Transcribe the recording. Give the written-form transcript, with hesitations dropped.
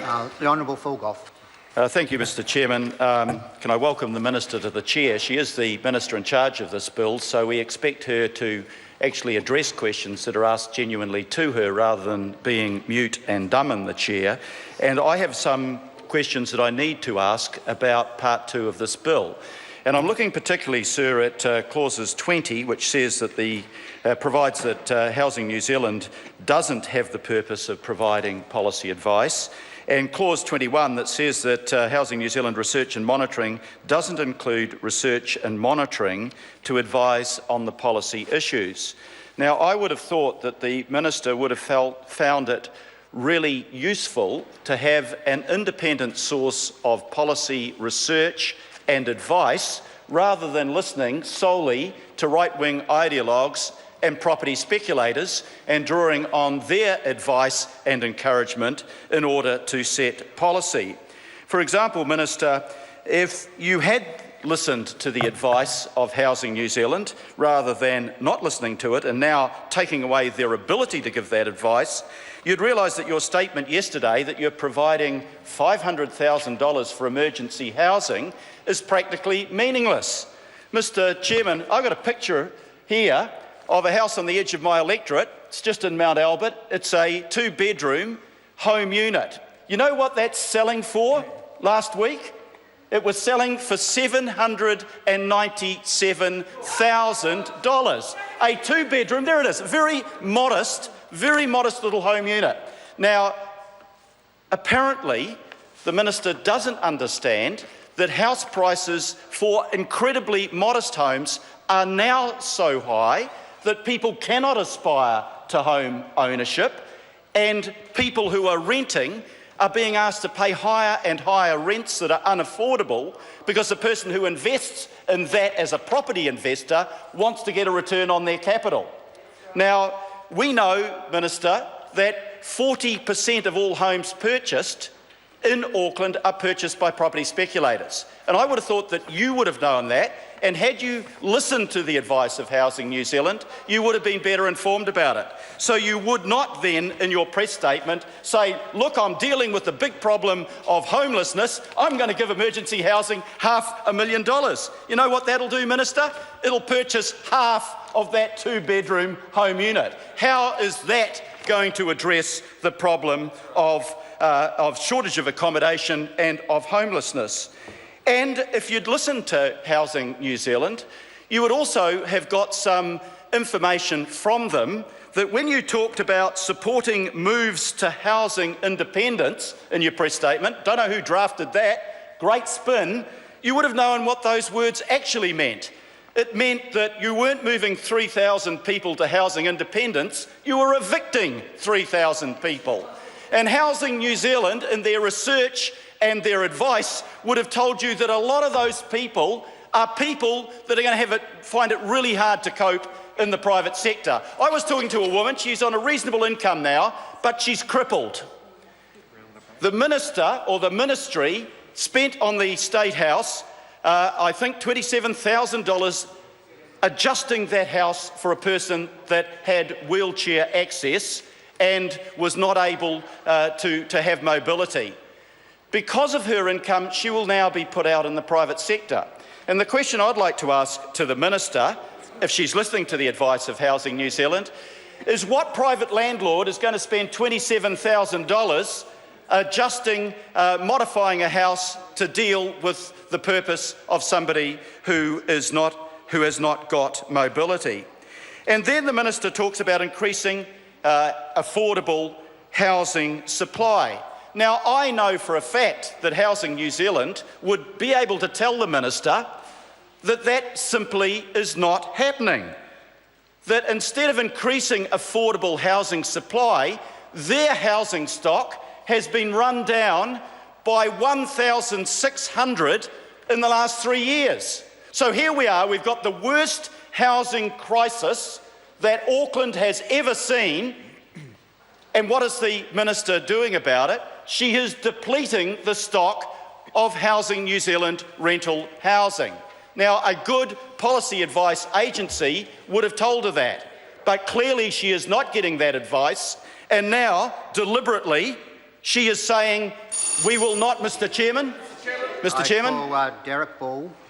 The Honourable Fulgoff. Thank you, Mr Chairman. Can I welcome the Minister to the chair? She is the Minister in charge of this bill, so we expect her to actually address questions that are asked genuinely to her rather than being mute and dumb in the chair. And I have some questions that I need to ask about Part 2 of this bill. And I'm looking particularly, sir, at clauses 20, which says that provides that Housing New Zealand doesn't have the purpose of providing policy advice, and clause 21 that says that Housing New Zealand research and monitoring doesn't include research and monitoring to advise on the policy issues. Now, I would have thought that the Minister would have found it really useful to have an independent source of policy research and advice rather than listening solely to right-wing ideologues and property speculators and drawing on their advice and encouragement in order to set policy. For example, Minister, if you had listened to the advice of Housing New Zealand rather than not listening to it and now taking away their ability to give that advice, you'd realise that your statement yesterday that you're providing $500,000 for emergency housing is practically meaningless. Mr Chairman, I've got a picture here of a house on the edge of my electorate. It's just in Mount Albert. It's a 2-bedroom home unit. You know what that's selling for last week? It was selling for $797,000. A 2-bedroom, there it is, very modest little home unit. Now, apparently, the Minister doesn't understand that house prices for incredibly modest homes are now so high that people cannot aspire to home ownership, and people who are renting are being asked to pay higher and higher rents that are unaffordable because the person who invests in that as a property investor wants to get a return on their capital. Now, we know, Minister, that 40% of all homes purchased in Auckland are purchased by property speculators. And I would have thought that you would have known that, and had you listened to the advice of Housing New Zealand, you would have been better informed about it. So you would not then, in your press statement, say, look, I'm dealing with the big problem of homelessness, I'm going to give emergency housing $500,000. You know what that'll do, Minister? It'll purchase half of that 2-bedroom home unit. How is that going to address the problem of shortage of accommodation and of homelessness? And if you'd listened to Housing New Zealand, you would also have got some information from them that when you talked about supporting moves to housing independence in your press statement, don't know who drafted that, great spin, you would have known what those words actually meant. It meant that you weren't moving 3,000 people to housing independence, you were evicting 3,000 people. And Housing New Zealand, in their research and their advice, would have told you that a lot of those people are people that are going to find it really hard to cope in the private sector. I was talking to a woman, she's on a reasonable income now, but she's crippled. The Minister, or the Ministry, spent on the State House, I think $27,000 adjusting that house for a person that had wheelchair access and was not able to have mobility. Because of her income, she will now be put out in the private sector. And the question I'd like to ask to the Minister, if she's listening to the advice of Housing New Zealand, is what private landlord is going to spend $27,000 modifying a house to deal with the purpose of somebody who has not got mobility? And then the Minister talks about increasing affordable housing supply. Now, I know for a fact that Housing New Zealand would be able to tell the Minister that that simply is not happening. That instead of increasing affordable housing supply, their housing stock has been run down by 1,600 in the last 3 years. So here we are, we've got the worst housing crisis that Auckland has ever seen. And what is the Minister doing about it? She is depleting the stock of Housing New Zealand rental housing. Now, a good policy advice agency would have told her that, but clearly she is not getting that advice, and now, deliberately, She is saying, we will not, Mr Chairman. Mr Chairman. I call Derek Ball